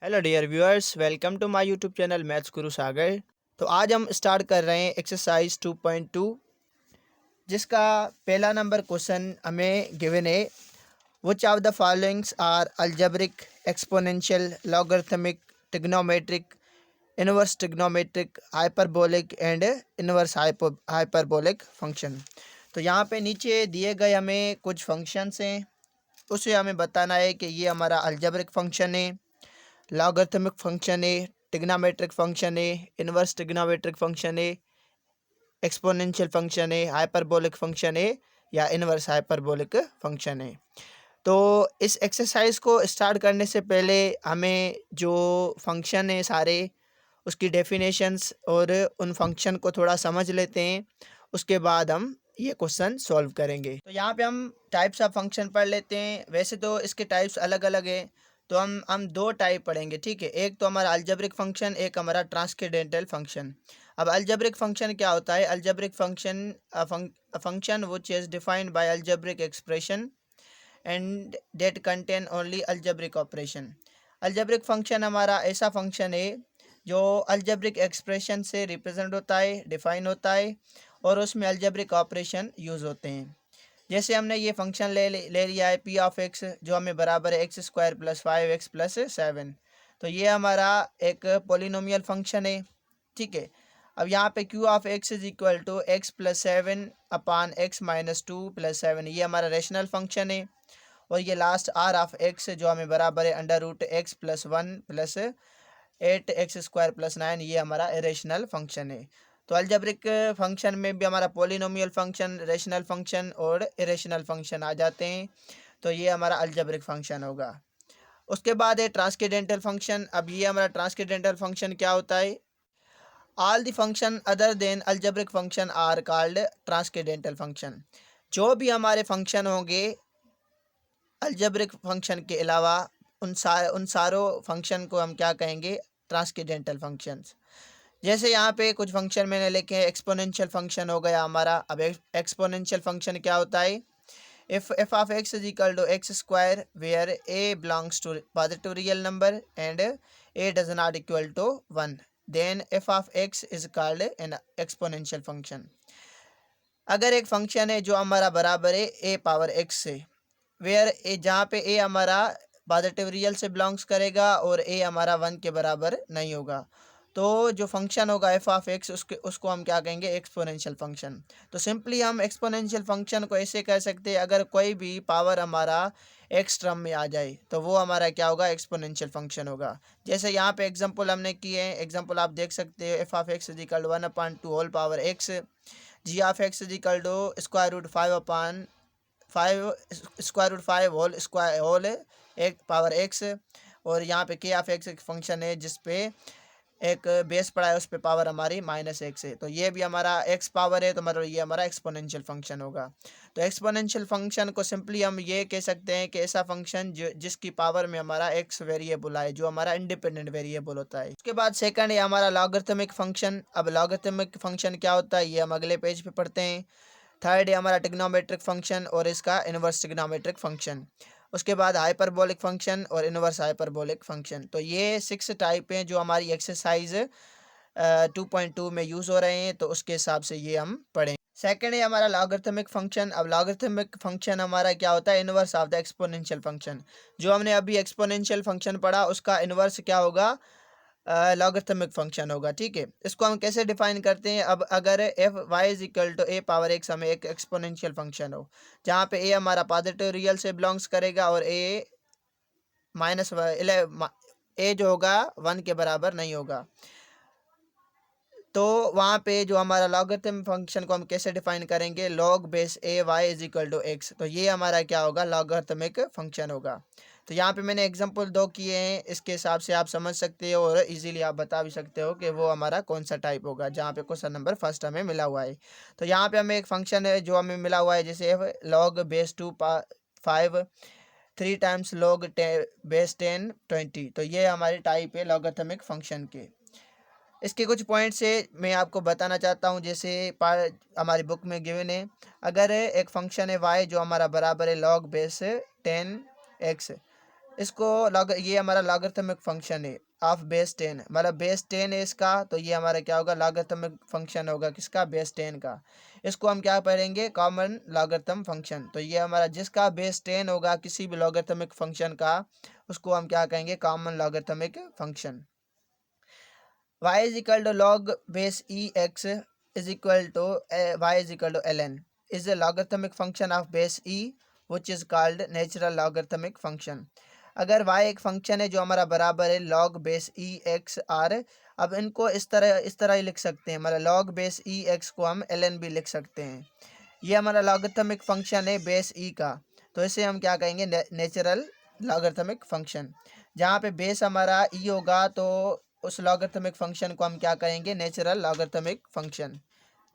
Hello dear viewers, welcome to my YouTube channel maths Guru Sagar. तो आज हम स्टार्ट कर रहे हैं एक्सरसाइज 2.2, जिसका पहला नंबर क्वेश्चन हमें गिवन है। Which of the followings are algebraic, exponential, logarithmic, trigonometric, inverse trigonometric, hyperbolic and inverse hyperbolic function. तो यहाँ पे नीचे दिए गए हमें कुछ फंक्शंस हैं, उसे हमें बताना है कि ये हमारा अलजेब्रिक फंक्शन है, लॉगरिथमिक फंक्शन है, ट्रिग्नोमेट्रिक फंक्शन है, इनवर्स ट्रिग्नोमेट्रिक फंक्शन है, एक्सपोनेंशियल फंक्शन है, हाइपरबोलिक फंक्शन है या इनवर्स हाइपरबोलिक फंक्शन है। तो इस एक्सरसाइज को स्टार्ट करने से पहले हमें जो फंक्शन है सारे, उसकी डेफिनेशंस और उन फंक्शन को थोड़ा समझ लेते हैं, उसके बाद हम ये क्वेश्चन सॉल्व करेंगे। तो यहाँ पे हम टाइप्स ऑफ फंक्शन पढ़ लेते हैं। वैसे तो इसके टाइप्स अलग अलग हैं, तो हम दो टाइप पढ़ेंगे, ठीक है। एक तो हमारा अलजेब्रिक फंक्शन, एक हमारा ट्रांसकेंडेंटल फंक्शन। अब अलजेब्रिक फंक्शन क्या होता है? Algebraic function function which is defined by algebraic expression and that contain only algebraic operation. Algebraic function हमारा ऐसा फंक्शन है जो अलजेब्रिक एक्सप्रेशन से रिप्रेजेंट होता है, डिफाइन होता है, और उसमें अलजेब्रिक ऑपरेशन यूज़ होते हैं। जैसे हमने ये फंक्शन ले लिया है पी ऑफ एक्स, जो हमें बराबर है x square plus 5x plus 7। तो ये हमारा एक पोलिनोमियल फंक्शन है, ठीक है। अब यहाँ पे Q of x is equal to x plus 7 upon x minus 2 plus 7, ये हमारा रेशनल फंक्शन है। और ये लास्ट आर ऑफ एक्स जो हमें बराबर है under root x plus 1 plus 8x square plus 9, ये हमारा रेशनल फंक्शन है। तो अलजेब्रिक फंक्शन में भी हमारा पोलिनोमियल फंक्शन, रेशनल फंक्शन और इरेशनल फंक्शन आ जाते हैं। तो ये हमारा अलजेब्रिक फंक्शन होगा। उसके बाद है ट्रांसकेंडेंटल फंक्शन। अब ये हमारा ट्रांसकेंडेंटल फंक्शन क्या होता है? All the function other than algebraic function are called transcendental function. जो भी हमारे फंक्शन होंगे अलजेब्रिक फंक्शन के अलावा, उन सारों फंक्शन को हम क्या कहेंगे? ट्रांसकेंडेंटल फंक्शंस। जैसे यहाँ पे कुछ फंक्शन मैंने लिखे हैं। एक्सपोनेंशियल फंक्शन हो गया हमारा। अब एक्सपोनेंशियल फंक्शन क्या होता है? If f of x is equal to x square where a belongs to positive real number and a does not equal to 1, then f of x is called an exponential function. अगर एक function है जो हमारा बराबर है a power x से, where a, जहाँ पे ए हमारा पॉजिटिव रियल से बिलोंग्स करेगा और ए हमारा 1 के बराबर नहीं होगा, तो जो फंक्शन होगा एफ ऑफ एक्स, उसको हम क्या कहेंगे? Exponential function. तो सिंपली हम एक्सपोनेंशियल फंक्शन को ऐसे कह सकते हैं, अगर कोई भी पावर हमारा एक्स टर्म में आ जाए तो वो हमारा क्या होगा? एक्सपोनेंशियल फंक्शन होगा। जैसे यहाँ पे एग्जांपल हमने किए हैं, एग्जांपल आप देख सकते हैं। F of x is equal to 1/2 whole power x, g of x is equal to square root 5 square root 5 whole एक पावर एक्स। और यहाँ पे के ऑफ एक्स एक फंक्शन है जिसपे एक बेस पड़ा है, उस पे पावर हमारी -x है। तो ये भी हमारा x पावर है, तो मतलब ये हमारा एक्सपोनेंशियल फंक्शन होगा। तो एक्सपोनेंशियल फंक्शन को सिंपली हम ये कह सकते हैं कि ऐसा फंक्शन जिसकी पावर में हमारा x वेरिएबल आए, जो हमारा इंडिपेंडेंट वेरिएबल होता है। उसके बाद सेकंड है हमारा लॉगरिथमिक फंक्शन। अब लॉगरिथमिक फंक्शन क्या होता है, ये हम अगले पेज पे पढ़ते हैं। थर्ड है हमारा ट्रिग्नोमेट्रिक फंक्शन और इसका इनवर्स ट्रिग्नोमेट्रिक फंक्शन। उसके बाद हाइपरबोलिक फंक्शन और इनवर्स हाइपरबोलिक फंक्शन। तो ये 6 टाइप हैं जो हमारी एक्सरसाइज 2.2 में यूज़ हो रहे हैं, तो उसके हिसाब से ये हम पढ़ें। सेकंड है हमारा लॉगरिथमिक फंक्शन। अब लॉगरिथमिक फंक्शन हमारा क्या होता है? Inverse of the exponential function. जो हमने अभी एक्सपोनेंशियल फंक्शन पढ़ा, उसका इनवर्स क्या होगा? लॉगरिथमिक फंक्शन होगा, ठीक है। इसको हम कैसे डिफाइन करते हैं? अब अगर f y is equal to a power x हमें एक एक्सपोनेंशियल फंक्शन हो, जहाँ पे ए हमारा पॉजिटिव रियल से बिलोंग्स करेगा और ए माइनस ए जो होगा 1 के बराबर नहीं होगा, तो वहाँ पे जो हमारा लॉगरिथम फंक्शन को हम कैसे डिफाइन करेंगे? Log base a y is equal to x. तो ये हमारा क्या होगा? लॉगरिथमिक फंक्शन होगा। तो यहाँ पे मैंने एग्जांपल 2 किए हैं, इसके हिसाब से आप समझ सकते हो और इजीली आप बता भी सकते हो कि वो हमारा कौन सा टाइप होगा, जहाँ पे क्वेश्चन नंबर फर्स्ट हमें मिला हुआ है। तो यहाँ पे हमें एक फंक्शन है जो हमें मिला हुआ है, जैसे log base 5 3 times log base 10 20। तो ये हमारी टाइप है लॉगरिथमिक फंक्शन के। इसके कुछ पॉइंट्स से मैं आपको बताना चाहता हूँ। जैसे हमारी बुक में गिवन है, अगर एक फंक्शन है y जो हमारा बराबर है लॉग बेस 10x, इसको लॉग ये हमारा लॉगरिथमिक फंक्शन है ऑफ बेस 10, मतलब बेस 10 है इसका, तो ये हमारा क्या होगा लॉगरिथमिक फंक्शन होगा किसका, बेस 10 का। इसको हम क्या पढ़ेंगे, कॉमन लॉगरिथम फंक्शन। तो ये हमारा जिसका बेस 10 होगा किसी भी लॉगरिथमिक फंक्शन का, उसको हम क्या कहेंगे, common logarithmic function. y is equal to log base ex is equal to y is equal to ln is a logarithmic function of base e which is called natural logarithmic function। अगर y एक function है जो हमारा बराबर है log base e x r, अब इनको इस तरह ही लिख सकते हैं, मतलब log base e x को हम ln भी लिख सकते हैं। ये हमारा लॉगरिथमिक फंक्शन है बेस ई का, तो इसे हम क्या कहेंगे, नेचुरल लॉगरिथमिक फंक्शन। जहाँ पे बेस हमारा ई होगा तो उस लॉगरिथमिक फंक्शन को हम क्या करेंगे, natural logarithmic function.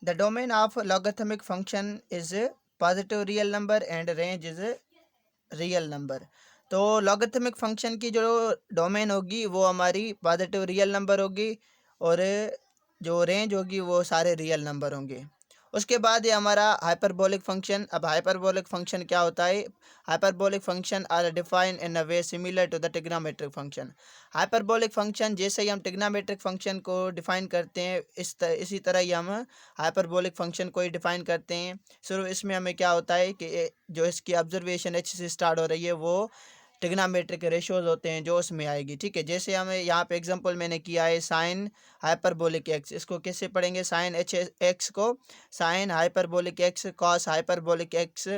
The domain of logarithmic function is positive real number and range is real number. तो लॉगरिथमिक फंक्शन की जो डोमेन होगी वो हमारी पॉजिटिव रियल नंबर होगी, और जो रेंज होगी वो सारे रियल नंबर होंगे। उसके बाद ये हमारा हाइपरबोलिक फंक्शन। अब हाइपरबोलिक फंक्शन क्या होता है, hyperbolic function are defined in a way similar to the trigonometric function. Hyperbolic function जैसे ही हम ट्रिग्नोमेट्रिक फंक्शन को डिफाइन करते हैं इसी तरह ही हम हाइपरबोलिक फंक्शन को ही डिफाइन करते हैं। शुरू इसमें हमें क्या होता है कि जो इसकी ऑब्जर्वेशन एच से स्टार्ट हो रही है वो ट्रिग्नोमेट्रिक रेशियोज होते हैं जो उसमें आएगी, ठीक है। जैसे हमें यहाँ पे एग्जांपल मैंने किया है साइन हाइपरबोलिक एक्स, इसको कैसे पढ़ेंगे, साइन एच एक्स को sign hyperbolic x, cos hyperbolic x,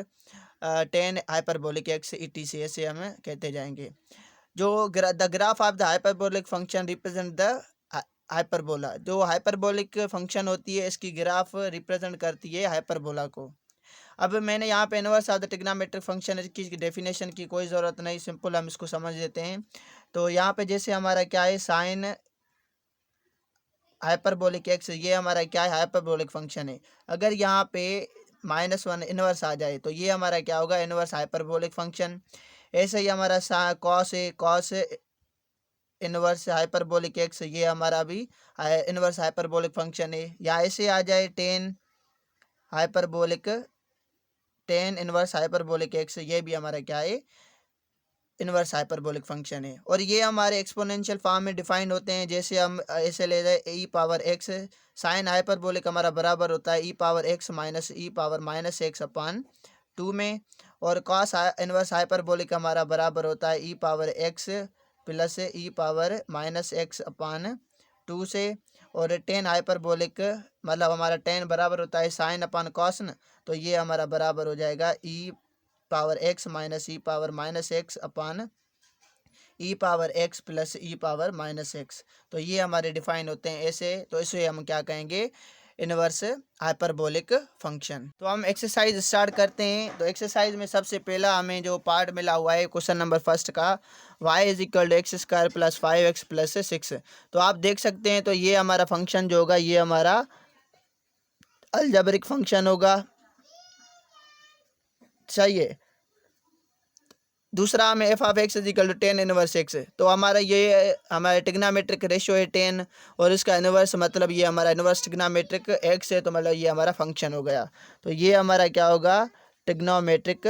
tan hyperbolic x, ETC ऐसे हम कहते जाएंगे। जो the graph of the hyperbolic function represent the hyperbola, जो हाइपरबोलिक फंक्शन होती है इसकी ग्राफ रिप्रेजेंट करती है हाइपरबोला को। अब मैंने यहाँ पे inverse of the trigonometric function की डेफिनेशन की कोई ज़रूरत नहीं, सिंपल हम इसको समझ लेते हैं। तो यहाँ पे जैसे हमारा क्या है, साइन हाइपरबोलिक एक्स, ये हमारा क्या है, हाइपरबोलिक फंक्शन है। अगर यहाँ पे -1 इनवर्स आ जाए तो ये हमारा क्या होगा, इनवर्स हाइपरबोलिक फंक्शन। ऐसे ही हमारा कॉस है, कॉस इनवर्स हाइपरबोलिक एक्स, ये हमारा भी इनवर्स हाइपरबोलिक फंक्शन है। या ऐसे आ जाए टेन इनवर्स हाइपरबोलिक एक्स, ये भी हमारा क्या है, इनवर्स हाइपरबोलिक फंक्शन है। और ये हमारे एक्सपोनेंशियल फॉर्म में डिफाइन होते हैं। जैसे हम ऐसे ले जाए ई पावर एक्स, साइन हाइपरबोलिक हमारा बराबर होता है ई पावर एक्स माइनस ई पावर माइनस एक्स अपॉन 2 में, और कॉस इनवर्स हाइपरबोलिक हमारा बराबर होता है ई पावर एक्स प्लस ई पावर माइनस एक्स अपॉन 2 से। और टेन हाइपरबोलिक मतलब हमारा टेन बराबर होता है साइन अपॉन कॉस न, तो ये हमारा बराबर हो जाएगा ई पावर एक्स माइनस ई पावर माइनस एक्स अपॉन ई पावर एक्स प्लस ई पावर माइनस एक्स। तो ये हमारे डिफाइन होते हैं ऐसे, तो इसे हम क्या कहेंगे, इनवर्स हाइपरबोलिक फंक्शन। तो हम एक्सरसाइज स्टार्ट करते हैं। तो एक्सरसाइज में सबसे पहला हमें जो पार्ट मिला हुआ है क्वेश्चन नंबर फर्स्ट का, y is equal to x square plus 5x plus 6। तो आप देख सकते हैं, तो ये हमारा फंक्शन जो होगा ये हमारा अलजेब्रिक फंक्शन होगा, सही है। दूसरा हमें f of x is equal to 10 inverse x, तो हमारा ये हमारा ट्रिग्नोमेट्रिक रेशियो है 10, और इसका इनवर्स मतलब ये हमारा इनवर्स ट्रिग्नोमेट्रिक एक्स है, तो मतलब ये हमारा फंक्शन हो गया। तो ये हमारा क्या होगा, ट्रिग्नोमेट्रिक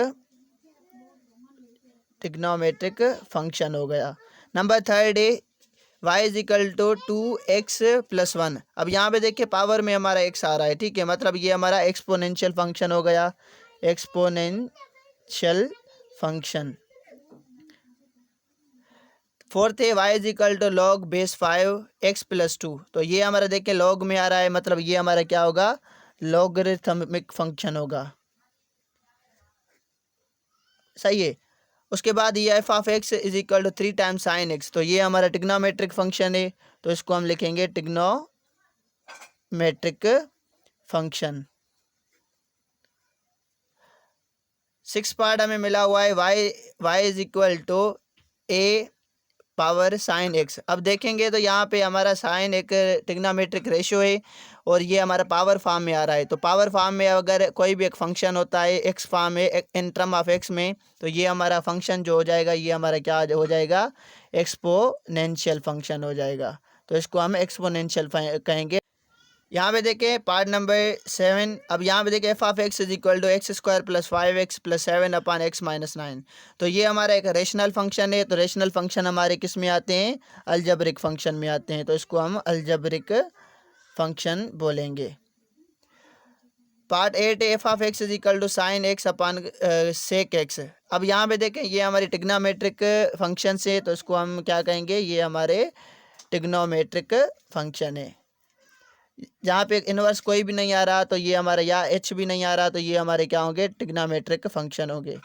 फंक्शन हो गया। नंबर थर्ड है y is equal to 2x plus 1। अब यहाँ पे देखिए पावर में हमारा x आ रहा है, ठीक है, मतलब ये हमारा एक्सपोनेंशियल फंक्शन हो गया, एक्सपोनेंशियल फंक्शन। फोर्थ है y is equal to log base 5x plus 2। तो ये हमारा देखिए लॉग में आ रहा है, मतलब ये हमारा क्या होगा, लॉगरिथमिक फंक्शन होगा, सही है। उसके बाद ये f of x is equal to 3 times sine x, तो ये हमारा ट्रिग्नोमेट्रिक फंक्शन है, तो इसको हम लिखेंगे ट्रिग्नोमेट्रिक फंक्शन। 6 पार्ट हमें मिला हुआ है y is equal to a power sine x. अब देखेंगे तो यहाँ पे हमारा साइन एक ट्रिग्नोमेट्रिक रेशियो है, और ये हमारा पावर फॉर्म में आ रहा है। तो पावर फॉर्म में अगर कोई भी एक फंक्शन होता है एक्स फॉर्म में इन टर्म ऑफ एक्स में, तो ये हमारा फंक्शन जो हो जाएगा ये हमारा क्या हो जाएगा, एक्सपोनेंशियल फंक्शन हो जाएगा। तो इसको हम एक्सपोनेंशियल कहेंगे। यहाँ पे देखें पार्ट नंबर 7। अब यहाँ पे देखें f of x is equal to x square plus 5x plus 7 upon x minus 9। तो ये हमारा एक रेशनल फंक्शन है। तो रेशनल फंक्शन हमारे किस में आते हैं? अलजेब्रिक फंक्शन में आते हैं। तो इसको हम अलजेब्रिक फंक्शन बोलेंगे। Part 8 f of x is equal to sine x upon sec x. अब यहाँ पे देखें ये हमारी टिग्नोमेट्रिक फंक्शन से, तो इसको हम क्या कहेंगे? ये हमारे टिग्नोमेट्रिक फंक्शन है। जहाँ पे इन्वर्स कोई भी नहीं आ रहा तो ये हमारा, या एच भी नहीं आ रहा तो ये हमारे क्या होंगे? टिग्नोमेट्रिक फंक्शन होंगे।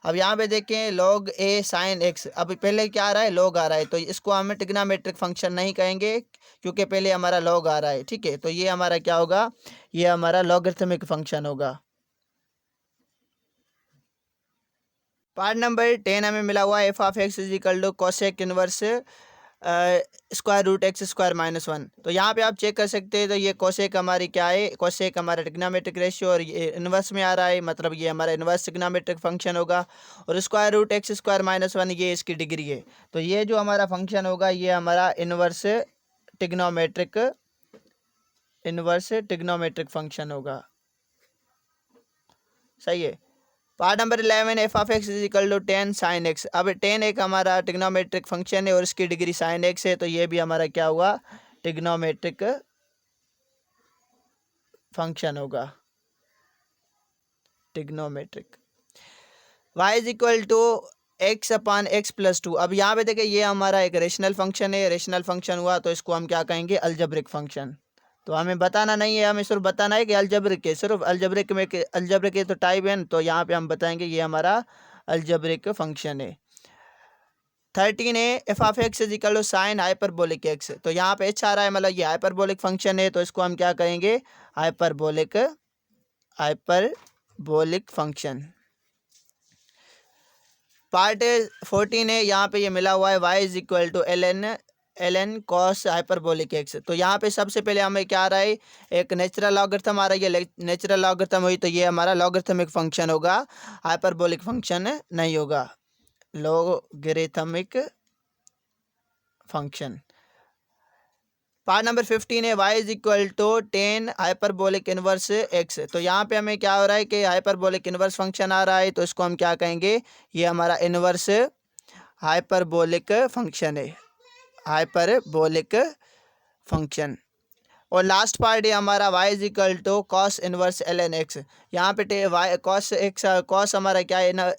अब यहाँ पे देखें लॉग ए साइन एक्स। अब पहले क्या आ रहा है? लॉग आ रहा है, तो इसको हम टिग्नोमेट्रिक फंक्शन नहीं कहेंगे क्योंकि पहले हमारा लॉग आ रहा है। ठीक है, तो ये हमारा क्या होगा? ये हमारा लॉगरिथमिक फंक्शन होगा। पार्ट नंबर 10 हमें मिला हुआ है f of x is equal to cosec inverse square root x square minus 1। तो यहाँ पे आप चेक कर सकते हैं। तो ये कोसेक हमारी क्या है? कोसेक हमारा टिग्नोमेट्रिक रेशियो और ये इन्वर्स में आ रहा है, मतलब ये हमारा इन्वर्स टिग्नोमेट्रिक फंक्शन होगा। और square root x square minus 1 ये इसकी डिग्री है। तो ये जो हमारा फंक्शन होगा ये हमारा टिग्नोमेट्रिक इन्वर्स टिग्नोमेट्रिक फंक्शन होगा। सही है। Part number 11 f of x is equal to 10 sine x. अब 10 एक हमारा टिग्नोमेट्रिक फंक्शन है और इसकी डिग्री साइन एक्स है। तो ये भी हमारा क्या हुआ? टिग्नोमेट्रिक फंक्शन होगा। Trigonometric. y is equal to x upon x plus 2। अब यहाँ पे देखिए ये हमारा एक रेशनल फंक्शन है। रेशनल फंक्शन हुआ तो इसको हम क्या कहेंगे? Algebraic function. तो हमें बताना नहीं है, हमें सिर्फ बताना है कि अलजेब्रिक है। सिर्फ अलजेब्रिक में अलजेब्रिक के तो टाइप है, तो यहाँ पे हम बताएंगे ये हमारा अलजेब्रिक फंक्शन है। 13 है f of x is equal to sine hyperbolic x. तो यहाँ पे एच आ रहा है, मतलब ये हाइपरबोलिक फंक्शन है, तो इसको हम क्या कहेंगे? Hyperbolic function. पार्ट 14 है, यहाँ पे ये मिला हुआ है y is equal to L N cos hyperbolic x. तो यहाँ पे सबसे पहले हमें क्या आ रहा है? एक नेचुरल लॉगरिथम आ रहा है। ये नेचुरल लॉगरिथम हुई तो ये हमारा लॉगरिथमिक फंक्शन होगा, हाइपरबोलिक फंक्शन नहीं होगा। Logarithmic function. पार्ट नंबर 15 है y is equal to 10 hyperbolic inverse x. तो यहाँ पे हमें क्या हो रहा है कि हाइपरबोलिक इनवर्स फंक्शन आ रहा है, तो इसको हम क्या कहेंगे? ये हमारा इनवर्स हाइपरबोलिक फंक्शन है, हाइपरबोलिक फंक्शन। और लास्ट पार्ट है हमारा y is equal to cos inverse L N x. यहाँ पे वाई कॉस एक्स, कॉस हमारा क्या है ना?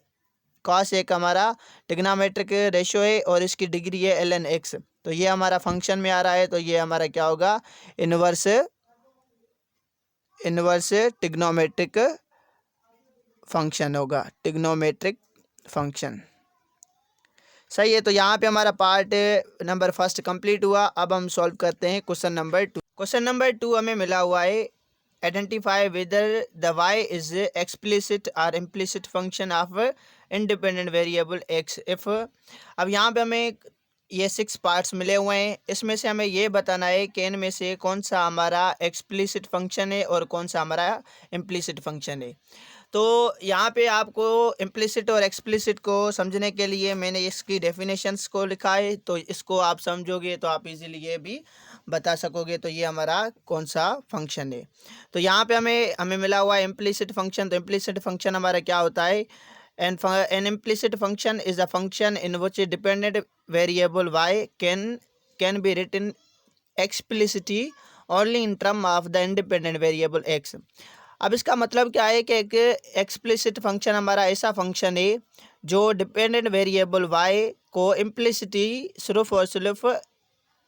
कॉस एक हमारा टिग्नोमेट्रिक रेशियो है और इसकी डिग्री है एल एन एक्स। तो ये हमारा फंक्शन में आ रहा है, तो ये हमारा क्या होगा? इनवर्स टिग्नोमेट्रिक फंक्शन होगा, टिग्नोमेट्रिक फंक्शन। सही है। तो यहाँ पे हमारा पार्ट नंबर फर्स्ट कंप्लीट हुआ। अब हम सॉल्व करते हैं क्वेश्चन नंबर 2। क्वेश्चन नंबर 2 हमें मिला हुआ है identify whether the y is explicit और implicit function of independent variable x if. अब यहाँ पे हमें ये 6 पार्ट्स मिले हुए हैं। इसमें से हमें ये बताना है कि इनमें से कौन सा हमारा एक्सप्लिसिट फंक्शन है और कौन सा हमारा इम्प्लिसिट फंक्शन है। तो यहाँ पे आपको इम्प्लिसिट और एक्सप्लिसिट को समझने के लिए मैंने इसकी डेफिनेशंस को लिखा है, तो इसको आप समझोगे तो आप इजीली ये भी बता सकोगे तो ये हमारा कौन सा फंक्शन है। तो यहाँ पे हमें मिला हुआ है इम्प्लिसिट फंक्शन। तो इम्प्लिसिट फंक्शन हमारा क्या होता है? An implicit function is a function in which a dependent variable y can be written explicitly only in term of the independent variable x। अब इसका मतलब क्या है कि एक एक्सप्लिसिट फंक्शन हमारा ऐसा फंक्शन है जो डिपेंडेंट वेरिएबल y को इम्प्लिसिटली सिर्फ और सिर्फ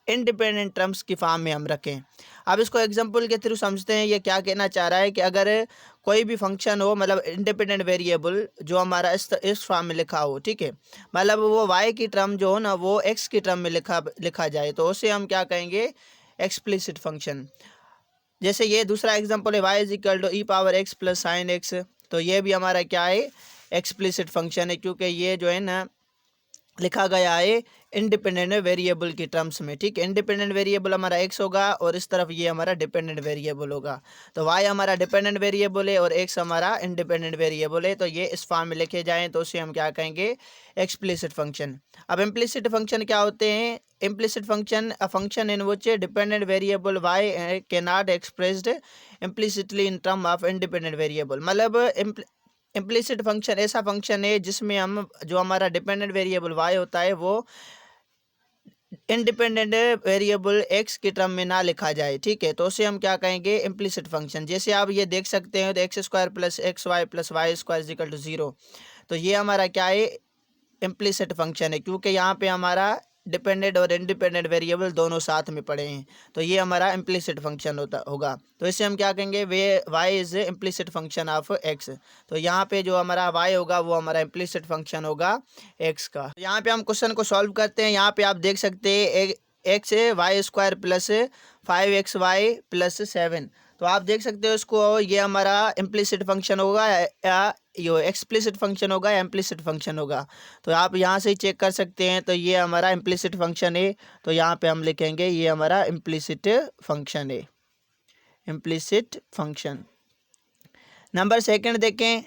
इंडिपेंडेंट टर्म्स की फॉर्म में हम रखें। अब इसको एग्जांपल के थ्रू समझते हैं। ये क्या कहना चाह रहा है कि अगर कोई भी फंक्शन हो, मतलब इंडिपेंडेंट वेरिएबल जो हमारा इस फॉर्म में लिखा हो, ठीक है, मतलब वो y की टर्म जो हो ना वो x की टर्म में लिखा जाए, तो उसे हम क्या कहेंगे? Explicit function. जैसे ये दूसरा एग्जाम्पल है y is equal to e power x plus sine x. तो ये भी हमारा क्या है? एक्सप्लिसिट फंक्शन है, क्योंकि ये जो है ना लिखा गया है इंडिपेंडेंट वेरिएबल की टर्म्स में, ठीक है। इंडिपेंडेंट वेरिएबल हमारा x होगा और इस तरफ ये हमारा डिपेंडेंट वेरिएबल होगा। तो y हमारा डिपेंडेंट वेरिएबल है और x हमारा इंडिपेंडेंट वेरिएबल है। तो ये इस फॉर्म में लिखे जाएं तो उसे हम क्या कहेंगे, एक्सप्लिसिट फंक्शन। अब इम्प्लिसिट फंक्शन क्या होते हैं? Implicit function a function in which dependent variable y can not expressed implicitly in term of independent variable. मतलब इम्प्लिसिट फंक्शन ऐसा फंक्शन है जिसमें हम जो हमारा डिपेंडेंट वेरिएबल y होता है वो इंडिपेंडेंट वेरिएबल x की टर्म में ना लिखा जाए, ठीक है। तो उसे हम क्या कहेंगे, इम्प्लिसिट फंक्शन। जैसे आप ये देख सकते हैं तो x square plus x y plus y square equal to 0। तो ये हमारा क्या है, इम्प्लिसिट फंक्शन है, क्योंकि यहाँ पे हमारा डिपेंडेंट और इंडिपेंडेंट वेरिएबल दोनों साथ में पड़े हैं। तो ये हमारा इम्प्लिसिट फंक्शन होगा। तो इसे हम क्या कहेंगे, वे y is implicit function of x. तो यहाँ पे जो हमारा वाई होगा वो हमारा इम्प्लिसिट फंक्शन होगा एक्स का। तो यहाँ पे हम क्वेश्चन को सॉल्व करते हैं। यहाँ पे आप देख सकते हैं x y square plus 5xy plus 7। तो आप देख सकते हो इसको, ये हमारा इम्प्लिसिट फंक्शन होगा या यो एक्सप्लिसिट फंक्शन होगा या इम्प्लिसिट फंक्शन होगा। तो आप यहाँ से ही चेक कर सकते हैं। तो ये हमारा इम्प्लिसिट फंक्शन है, तो यहाँ पे हम लिखेंगे ये हमारा इम्प्लिसिट फंक्शन है, इम्प्लिसिट फंक्शन। नंबर सेकंड देखें,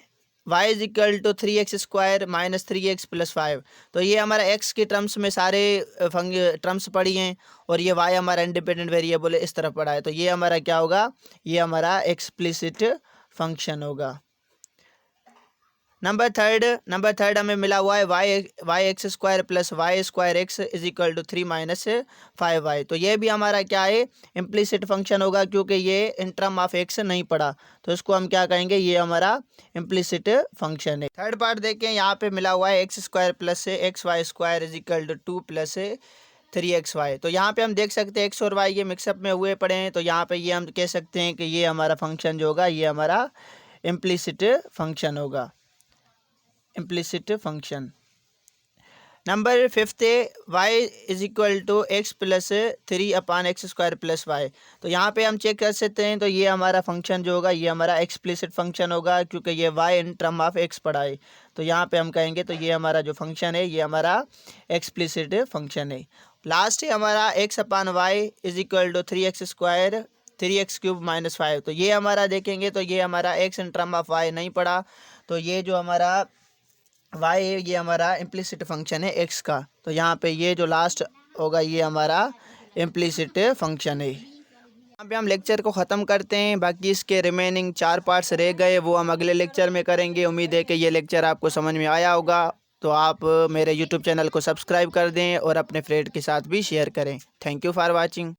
y is equal to 3x square minus 3x plus 5। तो ये हमारा x के टर्म्स में सारे टर्म्स पड़ी हैं और ये y हमारा इंडिपेंडेंट वेरिएबल है, इस तरफ पड़ा है। तो ये हमारा क्या होगा, ये हमारा एक्सप्लिसिट फंक्शन होगा। नंबर थर्ड हमें मिला हुआ है y x square plus y square x is equal to 3 minus 5y। तो ये भी हमारा क्या है, इम्प्लिसिट फंक्शन होगा, क्योंकि ये इन टर्म ऑफ एक्स नहीं पड़ा। तो इसको हम क्या कहेंगे, ये हमारा इम्प्लिसिट फंक्शन है। थर्ड पार्ट देखें, यहाँ पे मिला हुआ है x square plus x y square is equal to 2 plus 3xy। तो यहाँ पे हम देख सकते हैं एक्स और वाई ये मिक्सअप में हुए पड़े हैं। तो यहाँ पे ये हम कह सकते हैं कि ये हमारा फंक्शन जो होगा ये हमारा इम्प्लिसिट फंक्शन होगा, इम्प्लिसिट फंक्शन। नंबर फिफ्थ है y is equal to x plus 3 upon x square plus y. तो यहाँ पे हम चेक कर सकते हैं, तो ये हमारा फंक्शन जो होगा ये हमारा एक्सप्लिसिट फंक्शन होगा, क्योंकि ये y in term of x पड़ा है। तो यहाँ पे हम कहेंगे तो ये हमारा जो फंक्शन है ये हमारा एक्सप्लिसिट फंक्शन है। लास्ट है हमारा x upon y is equal to 3x square 3x cube minus 5। तो ये हमारा देखेंगे तो ये हमारा x in term of y नहीं पड़ा। तो ये जो हमारा y है ये हमारा इम्प्लिसिट फंक्शन है x का। तो यहाँ पे ये जो लास्ट होगा ये हमारा इम्प्लिसिट फंक्शन है। यहाँ पे हम लेक्चर को ख़त्म करते हैं। बाकी इसके रिमेनिंग 4 पार्ट्स रह गए वो हम अगले लेक्चर में करेंगे। उम्मीद है कि ये लेक्चर आपको समझ में आया होगा। तो आप मेरे यूट्यूब चैनल को सब्सक्राइब कर दें और अपने फ्रेंड के साथ भी शेयर करें। Thank you for watching.